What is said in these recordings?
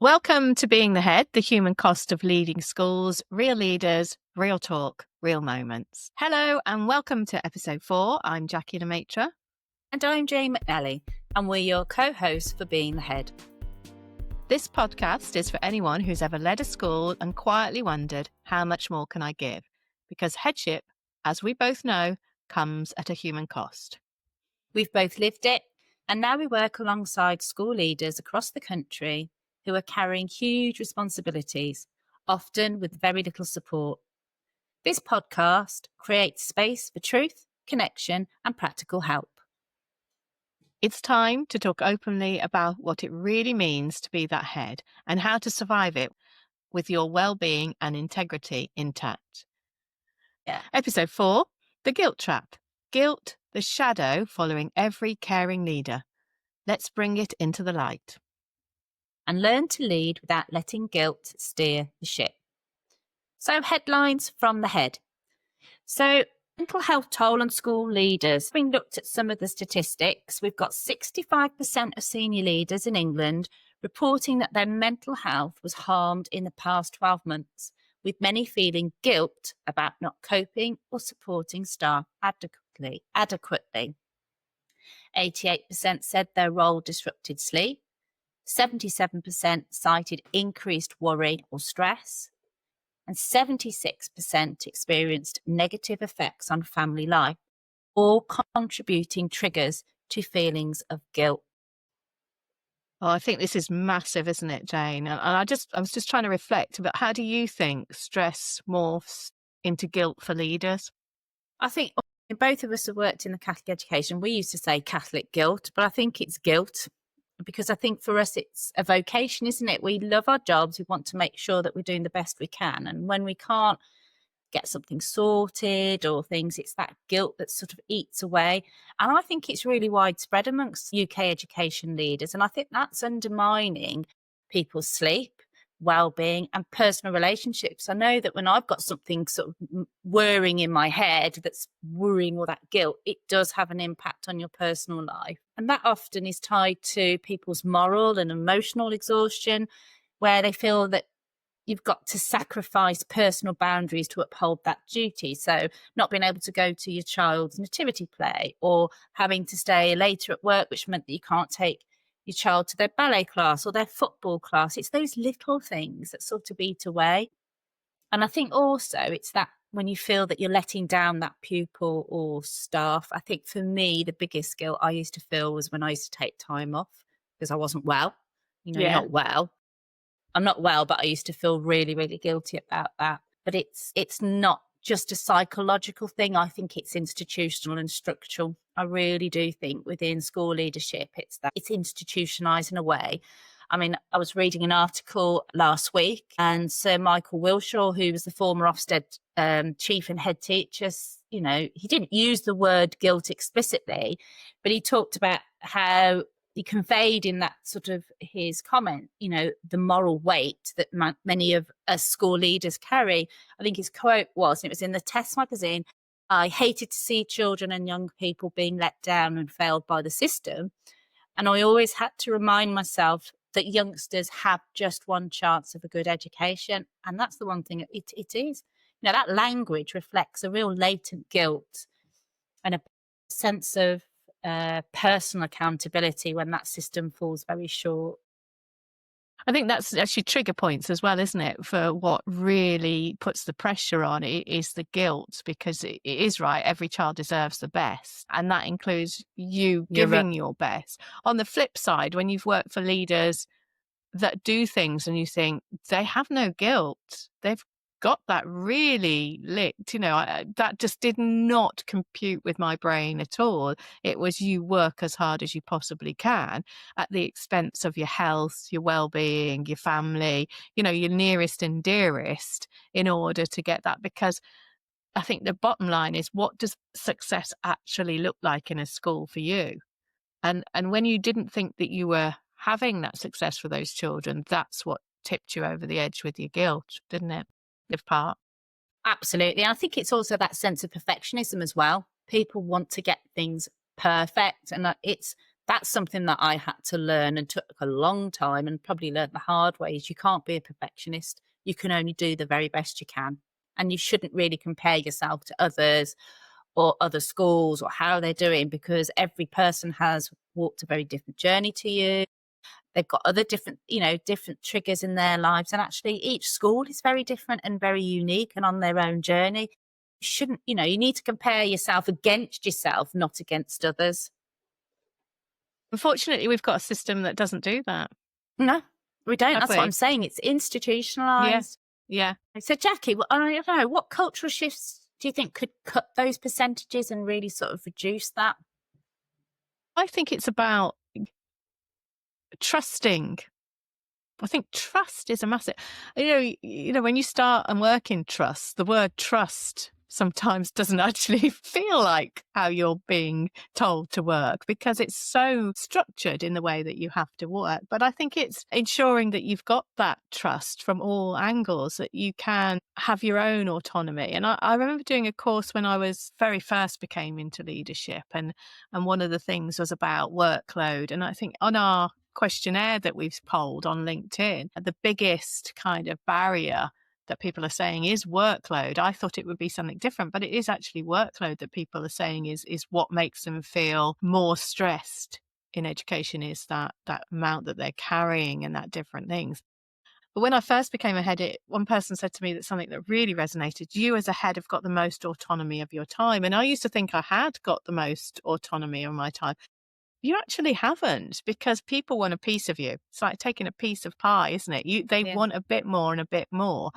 Welcome to Being the Head, the human cost of leading schools, real leaders, real talk, real moments. Hello and welcome to Ep.5. I'm Jacqui and LaMaitre. And I'm Jane McNally, and we're your co-hosts for Being the Head. This podcast is for anyone who's ever led a school and quietly wondered, how much more can I give? Because headship, as we both know, comes at a human cost. We've both lived it, and now we work alongside school leaders across the country who are carrying huge responsibilities, often with very little support. This podcast creates space for truth, connection, and practical help. It's time to talk openly about what it really means to be that head and how to survive it with your well-being and integrity intact. Episode 4, The Guilt Trap. Guilt, the shadow following every caring leader. Let's bring it into the light. And learn to lead without letting guilt steer the ship. So, headlines from the head. So, mental health toll on school leaders. Having looked at some of the statistics, we've got 65% of senior leaders in England reporting that their mental health was harmed in the past 12 months, with many feeling guilt about not coping or supporting staff adequately. 88% said their role disrupted sleep. 77% cited increased worry or stress. And 76% experienced negative effects on family life, all contributing triggers to feelings of guilt. Oh, I think this is massive, isn't it, Jane? And I was just trying to reflect about, how do you think stress morphs into guilt for leaders? I think both of us have worked in the Catholic education. We used to say Catholic guilt, but I think it's guilt because I think for us it's a vocation, isn't it? We love our jobs. We want to make sure that we're doing the best we can. And when we can't get something sorted or things, it's that guilt that sort of eats away. And I think it's really widespread amongst UK education leaders. And I think that's undermining people's sleep, well-being and personal relationships. I know that when I've got something sort of whirring in my head that's worrying all that guilt, it does have an impact on your personal life. And that often is tied to people's moral and emotional exhaustion, where they feel that you've got to sacrifice personal boundaries to uphold that duty. So not being able to go to your child's nativity play or having to stay later at work, which meant that you can't take your child to their ballet class or their football class. It's those little things that sort of eat away. And I think also it's that when you feel that you're letting down that pupil or staff. I think for me, the biggest guilt I used to feel was when I used to take time off because I wasn't well. You're not well. I'm not well, but I used to feel really, really guilty about that. But it's not just a psychological thing. I think it's institutional and structural. I really do think within school leadership, it's institutionalized in a way. I mean, I was reading an article last week and Sir Michael Wilshaw, who was the former Ofsted chief and head teacher, he didn't use the word guilt explicitly, but he talked about how he conveyed in that sort of his comment, the moral weight that many of us school leaders carry. I think his quote was, and it was in the Test magazine, "I hated to see children and young people being let down and failed by the system. And I always had to remind myself that youngsters have just one chance of a good education." And that's the one thing it is. That language reflects a real latent guilt and a sense of personal accountability when that system falls very short. I think that's actually trigger points as well, isn't it? For what really puts the pressure on it is the guilt, because it is right. Every child deserves the best. And that includes you giving your best. On the flip side, when you've worked for leaders that do things and you think they have no guilt, they've got that really licked, that just did not compute with my brain at all. It was, you work as hard as you possibly can at the expense of your health, your well-being, your family, your nearest and dearest, in order to get that. Because I think the bottom line is, what does success actually look like in a school for you? And when you didn't think that you were having that success for those children, that's what tipped you over the edge with your guilt, didn't it? Live part. Absolutely. I think it's also that sense of perfectionism as well. People want to get things perfect, and it's That's something that I had to learn and took a long time, and probably learnt the hard way, is you can't be a perfectionist. You can only do the very best you can. And you shouldn't really compare yourself to others or other schools or how they're doing, because every person has walked a very different journey to you. They've got other different, different triggers in their lives. And actually each school is very different and very unique and on their own journey. You shouldn't, you need to compare yourself against yourself, not against others. Unfortunately, we've got a system that doesn't do that, No, we don't. have That's what I'm we? saying. It's Yeah, institutionalized. yeah. So, Jacqui, I don't know, what cultural shifts do you think could cut those percentages and really sort of reduce that? I think it's about trusting. I think trust is a massive, when you start and work in trust, the word trust sometimes doesn't actually feel like how you're being told to work, because it's so structured in the way that you have to work. But I think it's ensuring that you've got that trust from all angles, that you can have your own autonomy. And I remember doing a course when I was very first became into leadership, and one of the things was about workload. And I think on our questionnaire that we've polled on LinkedIn, the biggest kind of barrier that people are saying is workload. I thought it would be something different, but it is actually workload that people are saying is what makes them feel more stressed in education, is that amount that they're carrying and that different things. But when I first became a head, one person said to me that something that really resonated: you as a head have got the most autonomy of your time. And I used to think I had got the most autonomy of my time. You actually haven't, because people want a piece of you. It's like taking a piece of pie, isn't it? They Yeah. want a bit more and a bit more.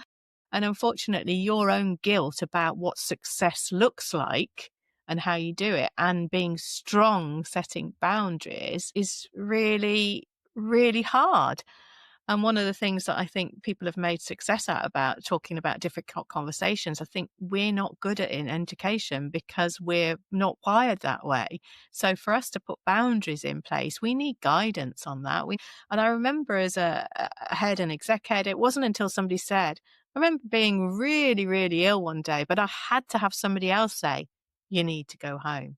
And unfortunately, your own guilt about what success looks like and how you do it, and being strong, setting boundaries, is really, really hard. And one of the things that I think people have made success out about talking about difficult conversations, I think we're not good at in education because we're not wired that way. So for us to put boundaries in place, we need guidance on that. And I remember as a head and exec head, it wasn't until somebody said, I remember being really, really ill one day, but I had to have somebody else say, you need to go home.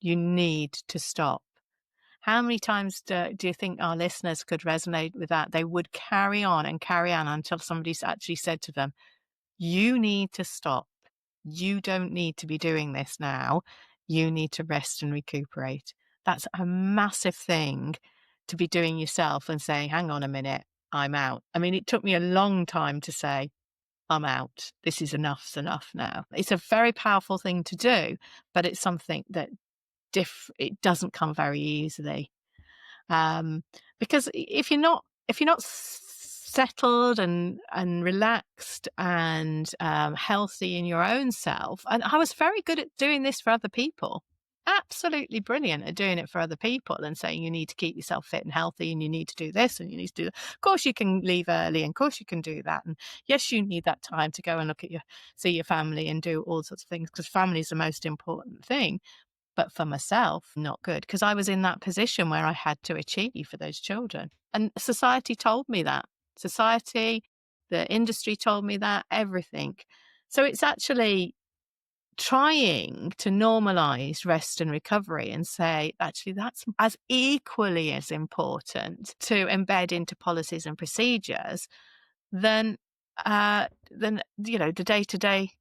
You need to stop. How many times do you think our listeners could resonate with that? They would carry on and carry on until somebody's actually said to them, you need to stop. You don't need to be doing this now. You need to rest and recuperate. That's a massive thing to be doing yourself and saying, hang on a minute, I'm out. I mean, it took me a long time to say, I'm out. This is enough's enough now. It's a very powerful thing to do, but it's something that it doesn't come very easily. Because if you're not settled and relaxed and healthy in your own self, and I was very good at doing this for other people, absolutely brilliant at doing it for other people and saying you need to keep yourself fit and healthy and you need to do this and you need to do that. Of course you can leave early, and of course you can do that, and yes, you need that time to go and see your family and do all sorts of things, because family is the most important thing. But for myself, not good, because I was in that position where I had to achieve for those children. And society told me that. Society, the industry told me that, everything. So it's actually trying to normalize rest and recovery and say, actually, that's as equally as important to embed into policies and procedures than the day-to-day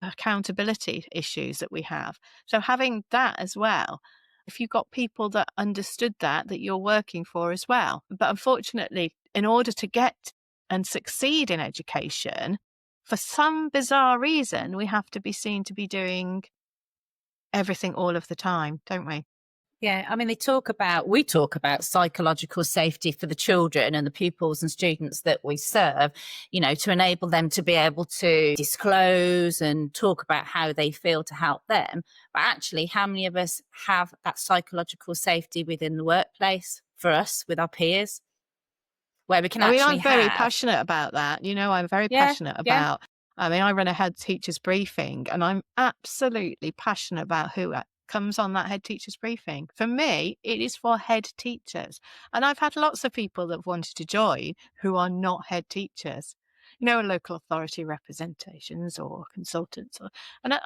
accountability issues that we have. So having that as well, if you've got people that understood that you're working for as well. But unfortunately, in order to get and succeed in education, for some bizarre reason, we have to be seen to be doing everything all of the time, don't we? Yeah, I mean, we talk about psychological safety for the children and the pupils and students that we serve, to enable them to be able to disclose and talk about how they feel to help them. But actually, how many of us have that psychological safety within the workplace for us, with our peers, where we can I mean, actually I'm very have, passionate about that. I'm very yeah, passionate yeah, about, I mean, I run a head teachers briefing, and I'm absolutely passionate about who comes on that head teachers briefing. For me, it is for head teachers. And I've had lots of people that have wanted to join who are not head teachers. local authority representations or consultants.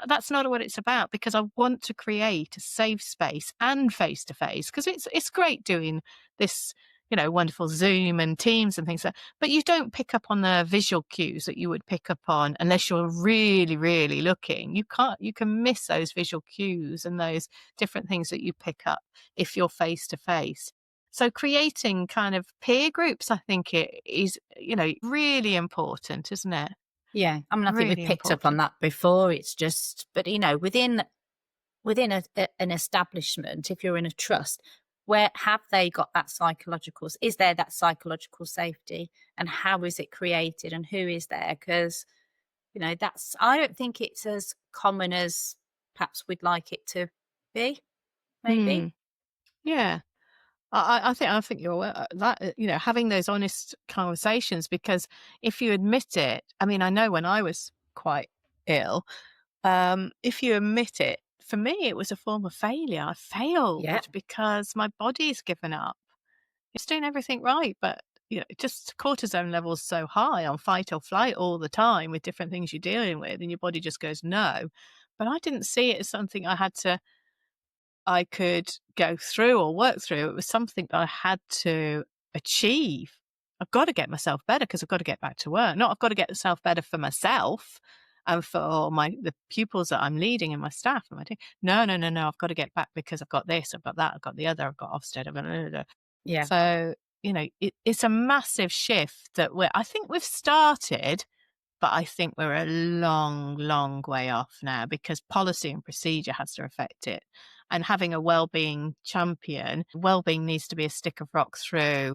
That's not what it's about, because I want to create a safe space and face to face, because it's great doing this, wonderful Zoom and Teams and things like that. But you don't pick up on the visual cues that you would pick up on unless you're really, really looking. You can miss those visual cues and those different things that you pick up if you're face to face. So creating kind of peer groups, I think it is, really important, isn't it? Yeah. I mean, I think we've Really picked up on important. that before. It's just, but within an establishment, if you're in a trust, where have they got that psychological, is there that psychological safety, and how is it created, and who is there? Because, I don't think it's as common as perhaps we'd like it to be, maybe. Hmm. Yeah. I think you're that, having those honest conversations, because if you admit it, I mean, I know when I was quite ill, if you admit it, for me, it was a form of failure. I Yeah. failed because my body's given up. It's doing everything right, but just cortisone levels so high on fight or flight all the time with different things you're dealing with, and your body just goes no. But I didn't see it as something I could go through or work through. It was something that I had to achieve. I've got to get myself better because I've got to get back to work. Not I've got to get myself better for myself and for the pupils that I'm leading and my staff and my team. No, no, no, no. I've got to get back because I've got this, I've got that, I've got the other, I've got Ofsted. Blah, blah, blah. Yeah. So, it's a massive shift that I think we've started, but I think we're a long, long way off now, because policy and procedure has to affect it. And having a wellbeing champion, wellbeing needs to be a stick of rock through.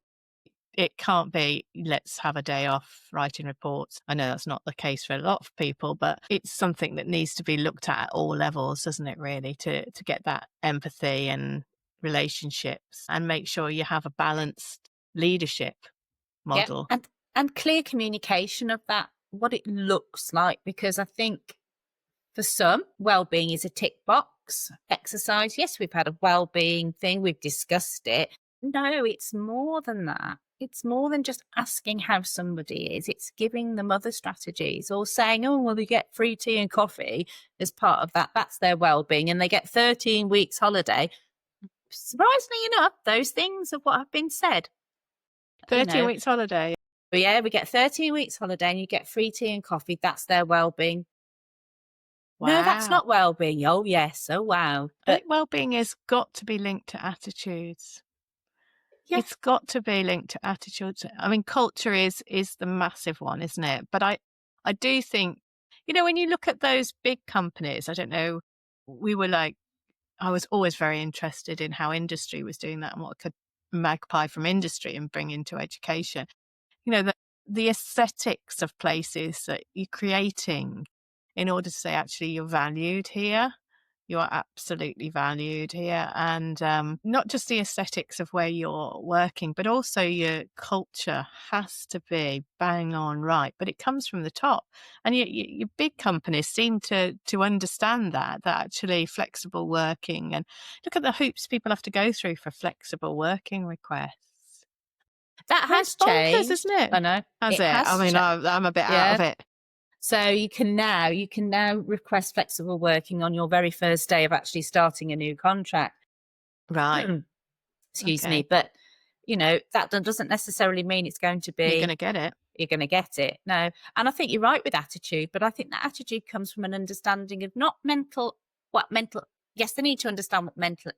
It can't be, let's have a day off writing reports. I know that's not the case for a lot of people, but it's something that needs to be looked at all levels, doesn't it, really, to get that empathy and relationships, and make sure you have a balanced leadership Yeah. model. And clear communication of that, what it looks like, because I think for some, well-being is a tick box exercise. Yes, we've had a well-being thing, we've discussed it. No, it's more than that. It's more than just asking how somebody is. It's giving them other strategies, or saying, oh, well, they get free tea and coffee as part of that. That's their well-being. And they get 13 weeks holiday. Surprisingly enough, those things are what have been said. 13 weeks holiday. But yeah, we get 13 weeks holiday and you get free tea and coffee. That's their well-being. No, that's Wow. not well-being. Oh, yes. Oh, wow. I But think well-being has got to be linked to attitudes. yeah, It's got to be linked to attitudes. I mean, culture is the massive one, isn't it? But I do think, when you look at those big companies, I don't know, I was always very interested in how industry was doing that and what could magpie from industry and bring into education. The aesthetics of places that you're creating in order to say, actually, you're valued here. You are absolutely valued here. And not just the aesthetics of where you're working, but also your culture has to be bang on right. But it comes from the top. And your big companies seem to understand that actually flexible working, and look at the hoops people have to go through for flexible working requests. that It's has bonkers, changed. isn't it? I know Has it it? I has mean, changed. I'm a bit out Yeah. of it. So you can now request flexible working on your very first day of actually starting a new contract. Right. Excuse me. Okay. But, that doesn't necessarily mean it's going to You're going be, to get it. you're going to get it. No. And I think you're right with attitude, but I think that attitude comes from an understanding of not yes, they need to understand what mental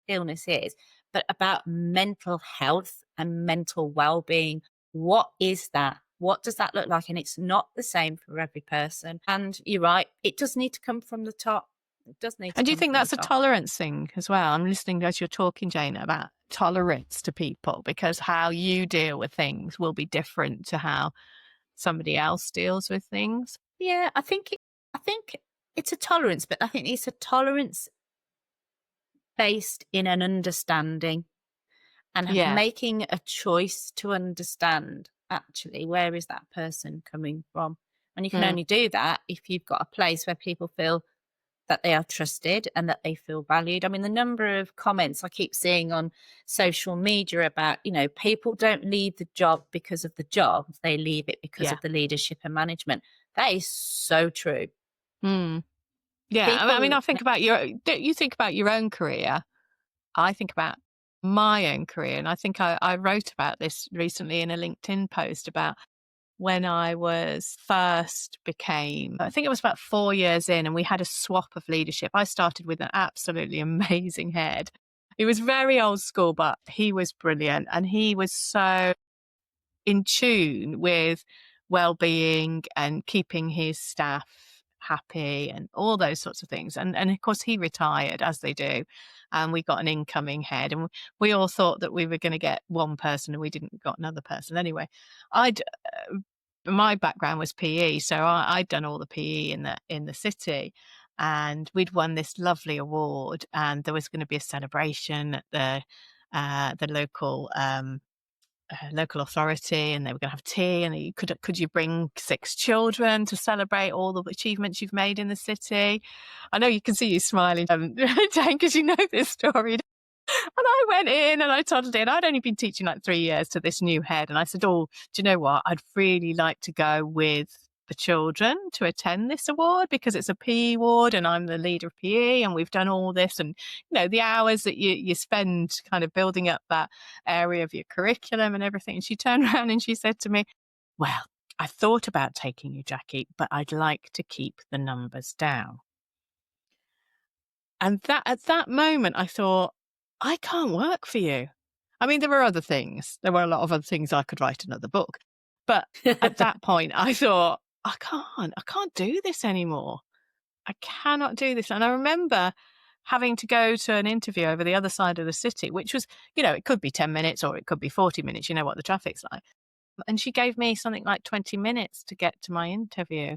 illness is, but about mental health and mental well-being. What is that? What does that look like? And it's not the same for every person. And you're right, it does need to come from the top. It does need to And do you come think from the that's a top. tolerance thing as well? I'm listening as you're talking, Jane, about tolerance to people, because how you deal with things will be different to how somebody else deals with things. Yeah, I think it's a tolerance, but I think it's a tolerance based in an understanding, and Yeah. making a choice to understand, actually, where is that person coming from. And you can Mm. only do that if you've got a place where people feel that they are trusted and that they feel valued. I mean, the number of comments I keep seeing on social media about, people don't leave the job because of the job, they leave it because Yeah. of the leadership and management. That is so true. Mm. Yeah. I mean, People, I think about don't you think about your own career? I think about my own career. And I think I wrote about this recently in a LinkedIn post about when I I think it was about 4 years in, and we had a swap of leadership. I started with an absolutely amazing head. He was very old school, but he was brilliant. And he was so in tune with well-being and keeping his staff happy and all those sorts of things. And of course he retired, as they do, and we got an incoming head, and we all thought that we were going to get one person and we didn't got another person. Anyway, I'd my background was PE, so I'd done all the PE in the city, and we'd won this lovely award, and there was going to be a celebration at the local authority, and they were going to have tea, and could you bring 6 children to celebrate all the achievements you've made in the city? I know you can see you smiling, Jane, because you know this story. And I went in and I toddled in. I'd only been teaching like 3 years to this new head. And I said, oh, do you know what? I'd really like to go with the children to attend this award because it's a PE award and I'm the leader of PE and we've done all this. And, the hours that you spend kind of building up that area of your curriculum and everything. And she turned around and she said to me, well, I thought about taking you, Jacqui, but I'd like to keep the numbers down. And at that moment, I thought, I can't work for you. I mean, there were other things. There were a lot of other things I could write another book. But at that point, I thought, I can't do this anymore. I cannot do this. And I remember having to go to an interview over the other side of the city, which was, it could be 10 minutes or it could be 40 minutes. You know what the traffic's like. And she gave me something like 20 minutes to get to my interview.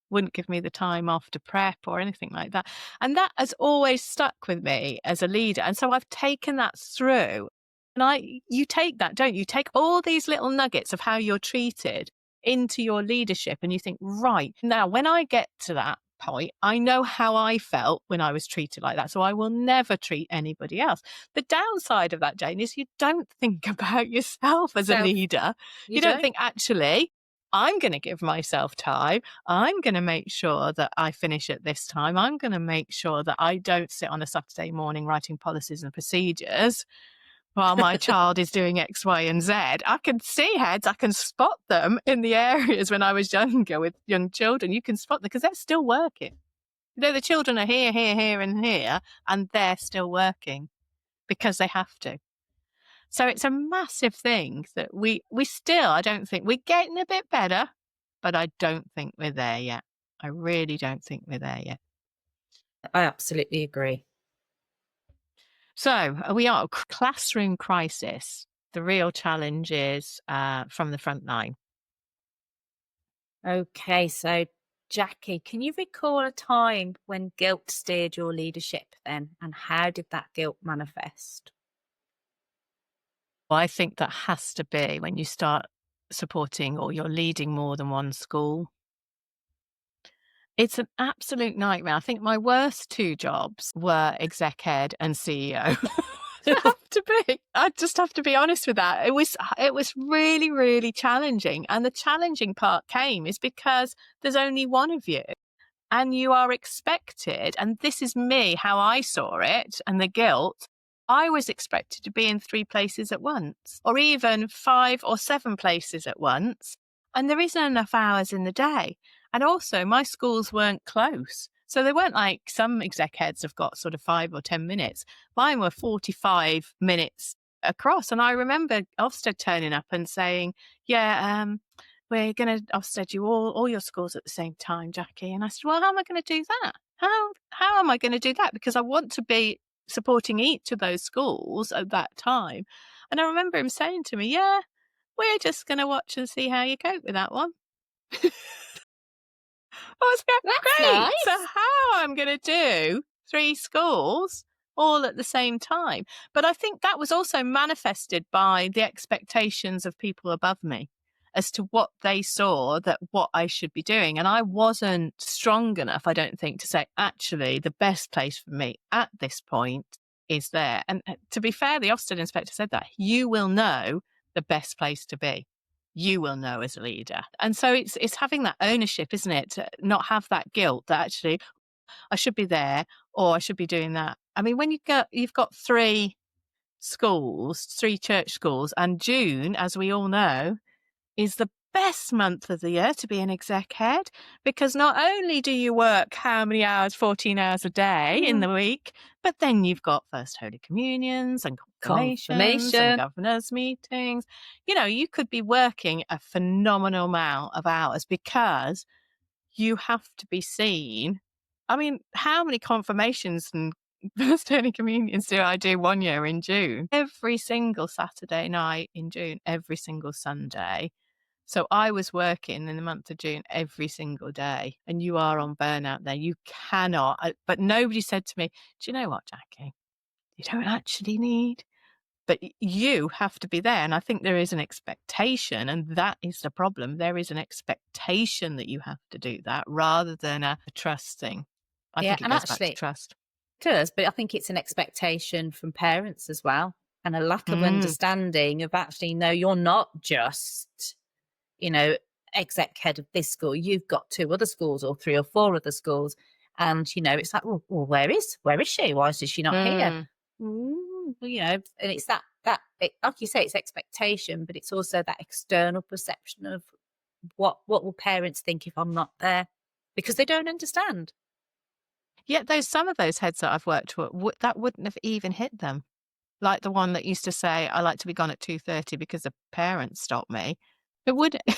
Wouldn't give me the time off to prep or anything like that. And that has always stuck with me as a leader. And so I've taken that through. And you take that, don't you? Take all these little nuggets of how you're treated into your leadership and you think, right, now when I get to that point, I know how I felt when I was treated like that. So I will never treat anybody else. The downside of that, Jane, is you don't think about yourself as a leader. You don't think, actually, I'm going to give myself time. I'm going to make sure that I finish at this time. I'm going to make sure that I don't sit on a Saturday morning writing policies and procedures while my child is doing X, Y, and Z. I can see heads. I can spot them in the areas when I was younger with young children. You can spot them because they're still working. The children are here, here, here, and here, and they're still working because they have to. So it's a massive thing that we still, I don't think, we're getting a bit better, but I don't think we're there yet. I really don't think we're there yet. I absolutely agree. So we are classroom crisis. The real challenge is from the front line. Okay, so Jacqui, can you recall a time when guilt steered your leadership then, and how did that guilt manifest? Well, I think that has to be when you start supporting or you're leading more than one school. It's an absolute nightmare. I think my worst 2 jobs were exec head and CEO. I just have to be honest with that. It was really, really challenging. And the challenging part is because there's only one of you. And you are expected, and this is me, how I saw it, and the guilt, I was expected to be in 3 places at once, or even 5 or 7 places at once. And there isn't enough hours in the day. And also my schools weren't close. So they weren't like some exec heads have got sort of 5 or 10 minutes. Mine were 45 minutes across. And I remember Ofsted turning up and saying, yeah, we're going to Ofsted you all your schools at the same time, Jacqui. And I said, well, how am I going to do that? How am I going to do that? Because I want to be supporting each of those schools at that time. And I remember him saying to me, yeah, we're just going to watch and see how you cope with that one. That's great. Nice. So how I'm going to do 3 schools all at the same time. But I think that was also manifested by the expectations of people above me. as to what they saw that what I should be doing. And I wasn't strong enough, I don't think, to say, actually, the best place for me at this point is there. And to be fair, the Ofsted inspector said that. You will know the best place to be. You will know as a leader. And so it's having that ownership, isn't it? To not have that guilt that actually I should be there or I should be doing that. I mean, when you've got 3 schools, 3 church schools, and June, as we all know, is the best month of the year to be an exec head, because not only do you work how many hours, 14 hours a day in the week, but then you've got First Holy Communions and confirmations and governors meetings. You know, you could be working a phenomenal amount of hours because you have to be seen. I mean, how many confirmations and First Holy Communions do I do one year in June? Every single Saturday night in June, every single Sunday. So I was working in the month of June every single day, and you are on burnout there. You cannot. But nobody said to me, do you know what, Jacqui? You don't actually need, but you have to be there. And I think there is an expectation, and that is the problem. There is an expectation that you have to do that rather than a trust thing. I think it goes back to trust. It does, but I think it's an expectation from parents as well, and a lack of understanding of actually, no, you're not just, exec head of this school. You've got 2 other schools or 3 or 4 other schools. And, it's like, well, where is she? Why is she not here? And it's that like you say, it's expectation, but it's also that external perception of what will parents think if I'm not there, because they don't understand. Yet some of those heads that I've worked with, that wouldn't have even hit them. Like the one that used to say, I like to be gone at 2:30 because the parents stopped me. It wouldn't hit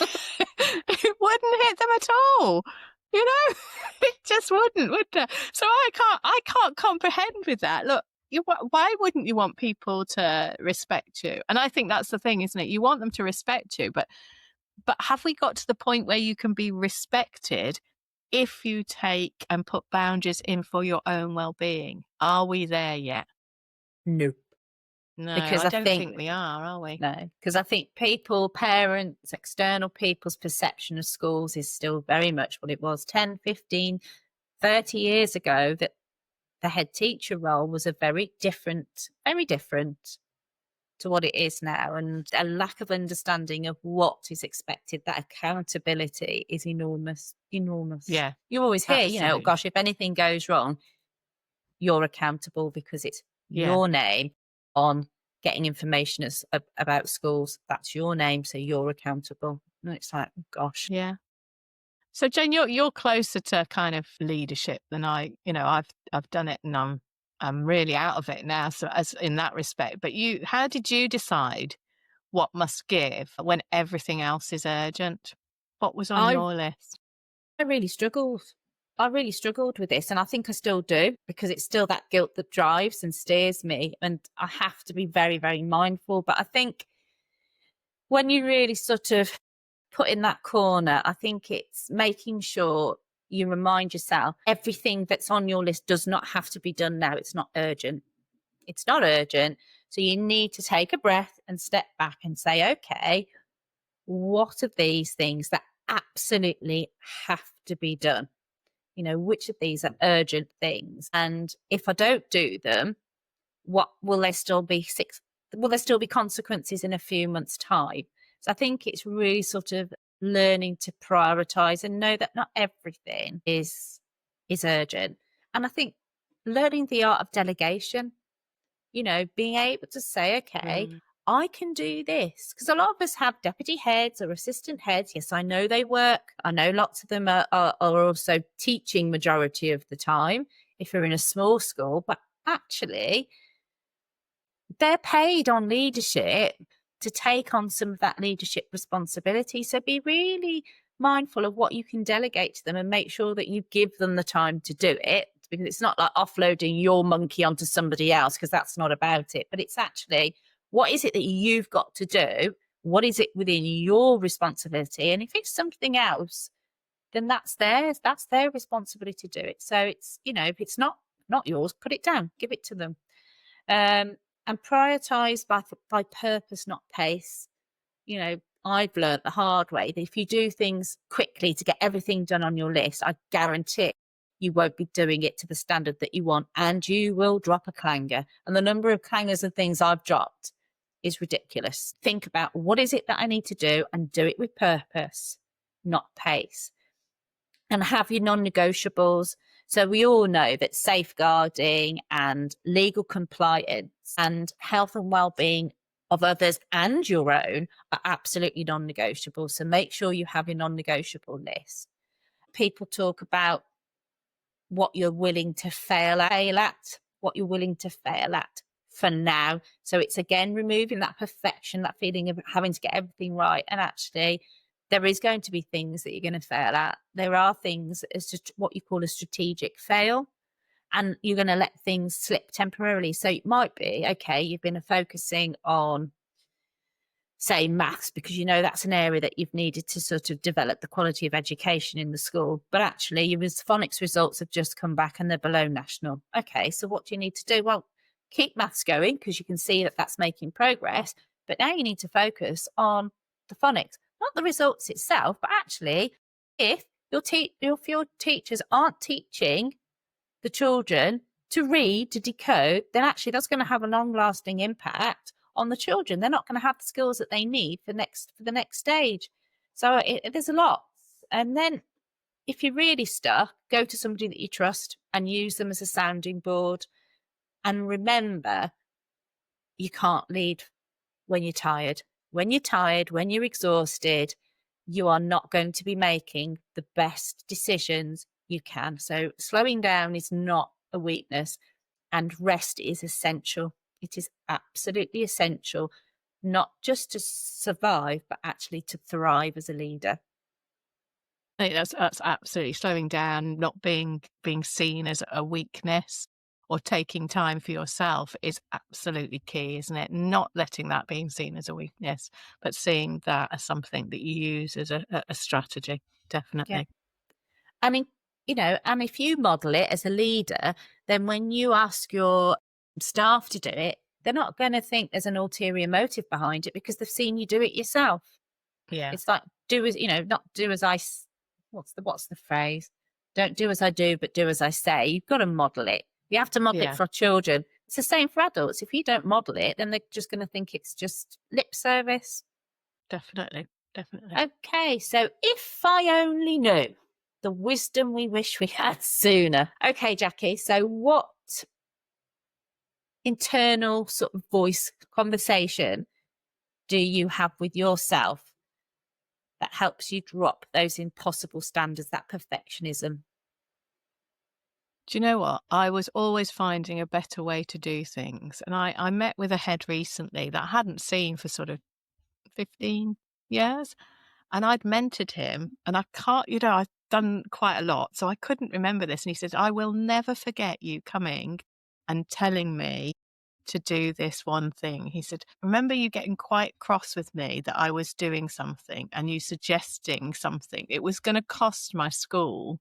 them at all. It just wouldn't, would it? So I can't comprehend with that. Look, why wouldn't you want people to respect you? And I think that's the thing, isn't it? You want them to respect you, but have we got to the point where you can be respected if you take and put boundaries in for your own well-being? Are we there yet? Nope. No, because I don't think we are we? No, because I think parents, external people's perception of schools is still very much what it was 10, 15, 30 years ago, that the head teacher role was a very different to what it is now, and a lack of understanding of what is expected. That accountability is enormous. Yeah. You always hear, oh gosh, if anything goes wrong, you're accountable because it's your name on getting information about schools. That's your name, so you're accountable. And it's like, oh gosh. Yeah. So Jane, you're closer to kind of leadership than I. I've done it, and I'm really out of it now. So as in that respect, but how did you decide what must give when everything else is urgent? What was on your list? I really struggled with this, and I think I still do, because it's still that guilt that drives and steers me, and I have to be very, very mindful. But I think when you really sort of put in that corner, I think it's making sure you remind yourself everything that's on your list does not have to be done now. It's not urgent. So you need to take a breath and step back and say, okay, what of these things that absolutely have to be done? Which of these are urgent things? And if I don't do them, what will there still be consequences in a few months' time? So I think it's really sort of learning to prioritize and know that not everything is urgent. And I think learning the art of delegation, being able to say, okay, I can do this. Because a lot of us have deputy heads or assistant heads. Yes, I know they work. I know lots of them are also teaching majority of the time if you're in a small school. But actually, they're paid on leadership to take on some of that leadership responsibility. So be really mindful of what you can delegate to them and make sure that you give them the time to do it, because it's not like offloading your monkey onto somebody else, because that's not about it. But it's actually, what is it that you've got to do? What is it within your responsibility? And if it's something else, then that's theirs. That's their responsibility to do it. So it's, if it's not yours, put it down, give it to them. And prioritize by purpose, not pace. I've learned the hard way that if you do things quickly to get everything done on your list, I guarantee you won't be doing it to the standard that you want, and you will drop a clanger. And the number of clangers and things I've dropped is ridiculous. Think about, what is it that I need to do, and do it with purpose, not pace. And have your non-negotiables. So we all know that safeguarding and legal compliance and health and well-being of others and your own are absolutely non-negotiable. So make sure you have your non-negotiable list. People talk about what you're willing to fail at, what you're willing to fail at for now. So it's again removing that perfection, that feeling of having to get everything right. And actually, there is going to be things that you're going to fail at. There are things as to what you call a strategic fail, and you're going to let things slip temporarily. So it might be, okay, you've been focusing on, say, maths, because you know that's an area that you've needed to sort of develop the quality of education in the school. But actually, your phonics results have just come back and they're below national. Okay, so what do you need to do? Well, keep maths going because you can see that that's making progress. But now you need to focus on the phonics, not the results itself, but actually, if your teachers aren't teaching the children to read, to decode, then actually that's going to have a long-lasting impact on the children. They're not going to have the skills that they need for the next stage. So there's a lot. And then if you're really stuck, go to somebody that you trust and use them as a sounding board. And remember, you can't lead when you're tired. When you're tired, when you're exhausted, you are not going to be making the best decisions you can. So slowing down is not a weakness, and rest is essential. It is absolutely essential, not just to survive, but actually to thrive as a leader. I think that's absolutely slowing down, not being seen as a weakness, or taking time for yourself is absolutely key, isn't it? Not letting that being seen as a weakness, but seeing that as something that you use as a strategy. Definitely. Yeah. I mean, and if you model it as a leader, then when you ask your staff to do it, they're not going to think there's an ulterior motive behind it because they've seen you do it yourself. Yeah. It's like, not do as what's the phrase? Don't do as I do, but do as I say. You've got to model it. You have to model it for children. It's the same for adults. If you don't model it, then they're just going to think it's just lip service. Definitely. Okay, so if I only knew the wisdom we wish we had sooner. Okay, Jacqui, so what internal sort of voice conversation do you have with yourself that helps you drop those impossible standards, that perfectionism? Do you know what? I was always finding a better way to do things. And I met with a head recently that I hadn't seen for sort of 15 years. And I'd mentored him, and I can't, I've done quite a lot, so I couldn't remember this. And he said, I will never forget you coming and telling me to do this one thing. He said, remember you getting quite cross with me that I was doing something and you suggesting something. It was going to cost my school,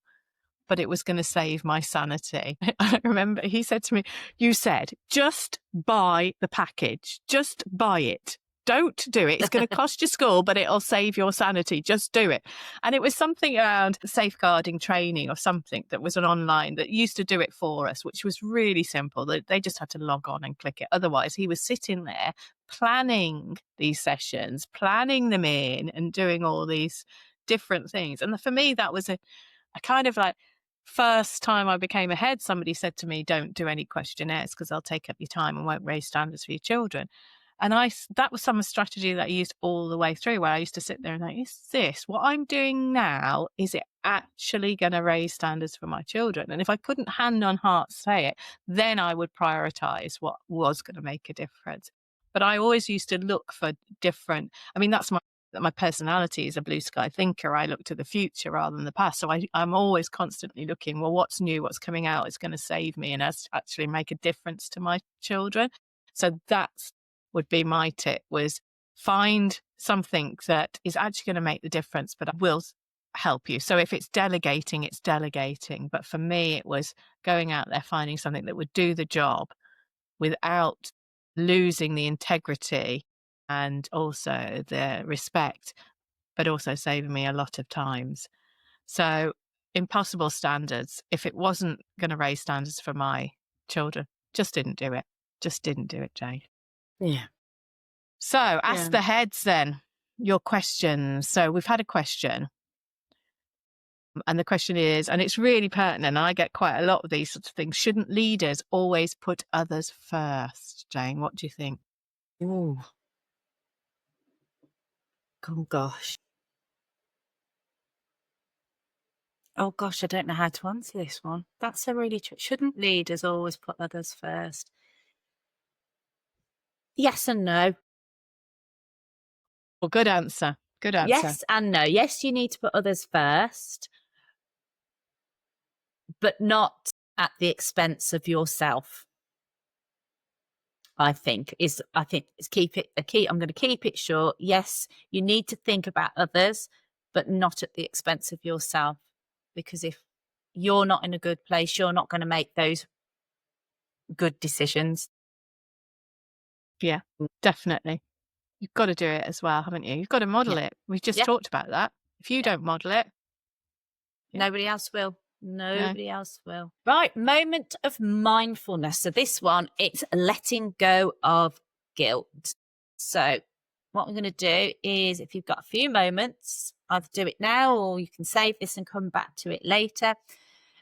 but it was going to save my sanity. I remember he said to me, you said, just buy the package, just buy it. Don't do it. It's going to cost your school, but it'll save your sanity. Just do it. And it was something around safeguarding training or something that was an online that used to do it for us, which was really simple. They just had to log on and click it. Otherwise, he was sitting there planning these sessions, planning them in and doing all these different things. And for me, that was a kind of like, first time I became a head, somebody said to me, don't do any questionnaires because they'll take up your time and won't raise standards for your children. And that was some strategy that I used all the way through, where I used to sit there and think, is this what I'm doing now? Is it actually going to raise standards for my children? And if I couldn't hand on heart say it, then I would prioritize what was going to make a difference. But I always used to look for different, that's my personality is a blue sky thinker. I look to the future rather than the past. So I'm always constantly looking, well, what's new, what's coming out, is going to save me and actually make a difference to my children. So that's would be my tip, was find something that is actually going to make the difference, but will help you. So if it's delegating, it's delegating. But for me, it was going out there, finding something that would do the job without losing the integrity and also the respect, but also saving me a lot of times. So impossible standards. If it wasn't going to raise standards for my children, just didn't do it. Just didn't do it, Jane. Yeah. So ask Yeah. the heads then your questions. So we've had a question. And the question is, and it's really pertinent, and I get quite a lot of these sorts of things. Shouldn't leaders always put others first? Jane, what do you think? Ooh. Oh, gosh. Oh, gosh, I don't know how to answer this one. That's a really shouldn't leaders always put others first? Yes and no. Well, good answer. Good answer. Yes and no. Yes, you need to put others first, but not at the expense of yourself. I think is keep it a key. I'm going to keep it short. Yes, you need to think about others, but not at the expense of yourself. Because if you're not in a good place, you're not going to make those good decisions. Yeah, definitely. You've got to do it as well, haven't you? You've got to model Yeah. it. We've just Yeah. talked about that. If you don't model it, yeah. Nobody else will. Nobody else will. Right. Moment of mindfulness. So this one, it's letting go of guilt. So what I'm going to do is, if you've got a few moments, either do it now or you can save this and come back to it later.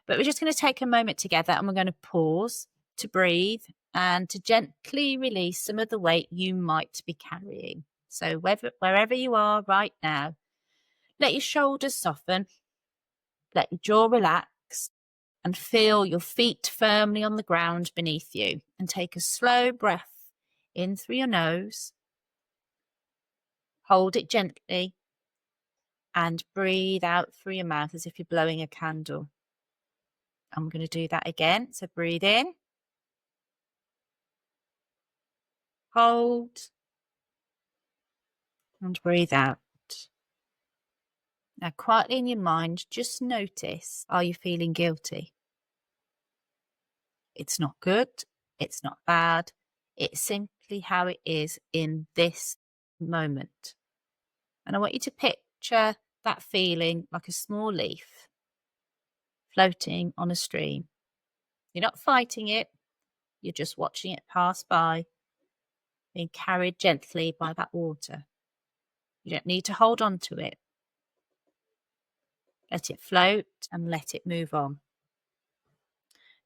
But we're just going to take a moment together and we're going to pause to breathe and to gently release some of the weight you might be carrying. So wherever you are right now, let your shoulders soften, let your jaw relax, and feel your feet firmly on the ground beneath you. And take a slow breath in through your nose. Hold it gently and breathe out through your mouth as if you're blowing a candle. I'm going to do that again. So breathe in, hold, and breathe out. Now, quietly in your mind, just notice, are you feeling guilty? It's not good. It's not bad. It's simply how it is in this moment. And I want you to picture that feeling like a small leaf floating on a stream. You're not fighting it. You're just watching it pass by, being carried gently by that water. You don't need to hold on to it. Let it float and let it move on.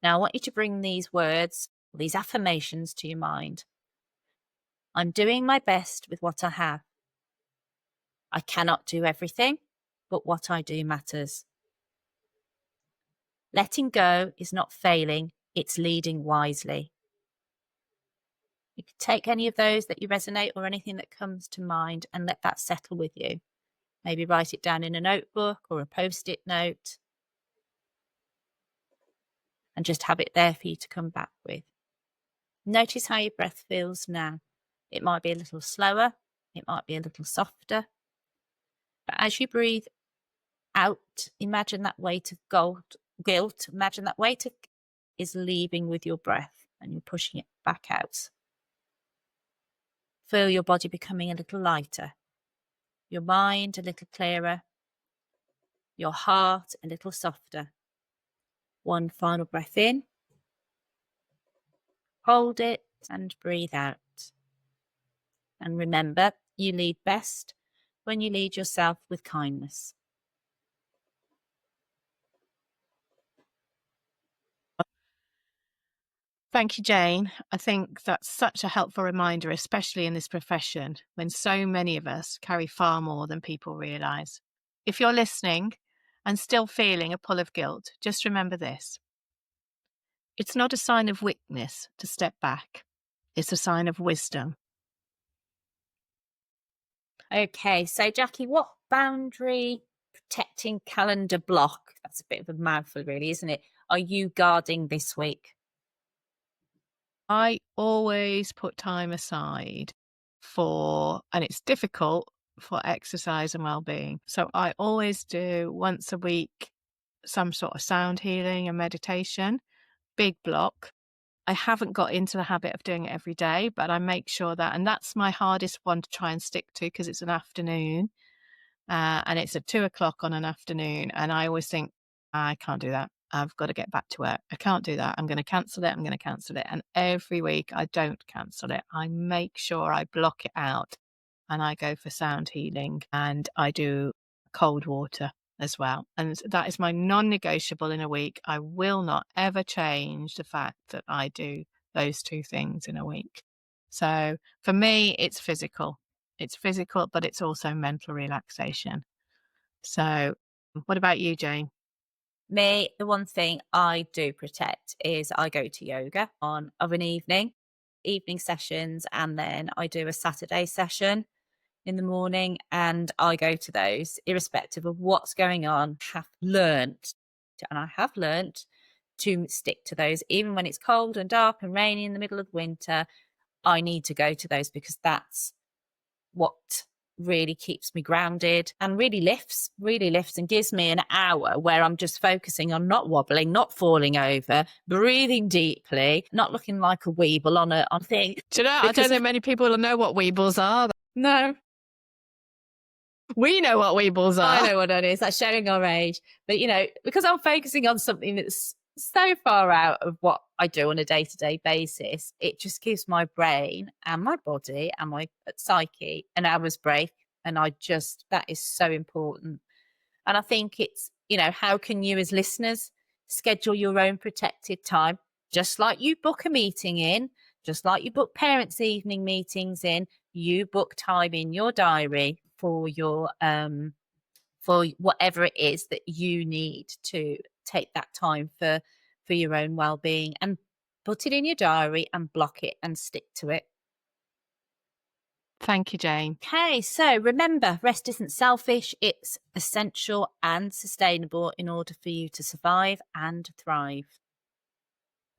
Now, I want you to bring these words, these affirmations to your mind. I'm doing my best with what I have. I cannot do everything, but what I do matters. Letting go is not failing, it's leading wisely. You can take any of those that you resonate or anything that comes to mind and let that settle with you. Maybe write it down in a notebook or a post-it note and just have it there for you to come back with. Notice how your breath feels now. It might be a little slower, it might be a little softer. But as you breathe out, imagine that weight of guilt, imagine that weight of is leaving with your breath and you're pushing it back out. Feel your body becoming a little lighter, your mind a little clearer, your heart a little softer. One final breath in, hold it and breathe out. And remember, you lead best when you lead yourself with kindness. Thank you, Jane. I think that's such a helpful reminder, especially in this profession, when so many of us carry far more than people realise. If you're listening and still feeling a pull of guilt, just remember this. It's not a sign of weakness to step back. It's a sign of wisdom. Okay, so Jacqui, what boundary protecting calendar block, that's a bit of a mouthful really, isn't it, are you guarding this week? I always put time aside for, and it's difficult, for exercise and well-being. So I always do once a week some sort of sound healing and meditation, big block. I haven't got into the habit of doing it every day, but I make sure that, and that's my hardest one to try and stick to because it's an afternoon, and it's at 2 o'clock on an afternoon. And I always think, I can't do that. I've got to get back to work. I can't do that. I'm going to cancel it. I'm going to cancel it. And every week I don't cancel it. I make sure I block it out and I go for sound healing and I do cold water as well. And that is my non-negotiable in a week. I will not ever change the fact that I do those two things in a week. So for me, it's physical. It's physical, but it's also mental relaxation. So what about you, Jane? Me, the one thing I do protect is I go to yoga of an evening sessions, and then I do a Saturday session in the morning, and I go to those irrespective of what's going on. I have learnt to stick to those even when it's cold and dark and rainy in the middle of winter. I need to go to those because that's what really keeps me grounded and really lifts and gives me an hour where I'm just focusing on not wobbling, not falling over, breathing deeply, not looking like a weeble on a thing. Do you know, I don't know many people who know what weebles are. No, We know what weebles are. I know what it is. That's showing our age. But, because I'm focusing on something that's so far out of what I do on a day-to-day basis, it just gives my brain and my body and my psyche an hour's break. And that is so important. And I think it's, how can you as listeners schedule your own protected time? Just like you book a meeting in, just like you book parents' evening meetings in, you book time in your diary for your for whatever it is that you need to take that time for your own well-being, and put it in your diary and block it and stick to it. Thank you, Jane. Okay, so remember, rest isn't selfish, it's essential and sustainable in order for you to survive and thrive.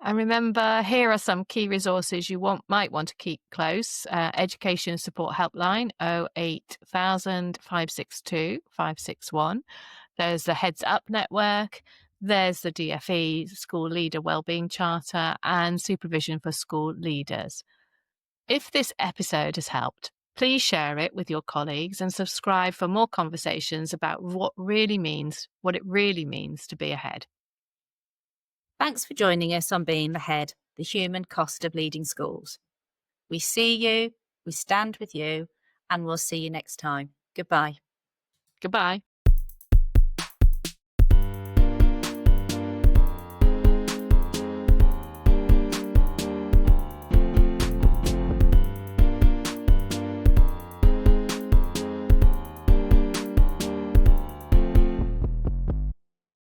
And remember, here are some key resources you might want to keep close. Education Support Helpline, 08000 562 561. There's the Heads Up Network. There's the DFE, School Leader Wellbeing Charter, and Supervision for School Leaders. If this episode has helped, please share it with your colleagues and subscribe for more conversations about what it really means to be ahead. Thanks for joining us on Being the Head, the human cost of leading schools. We see you, we stand with you, and we'll see you next time. Goodbye. Goodbye.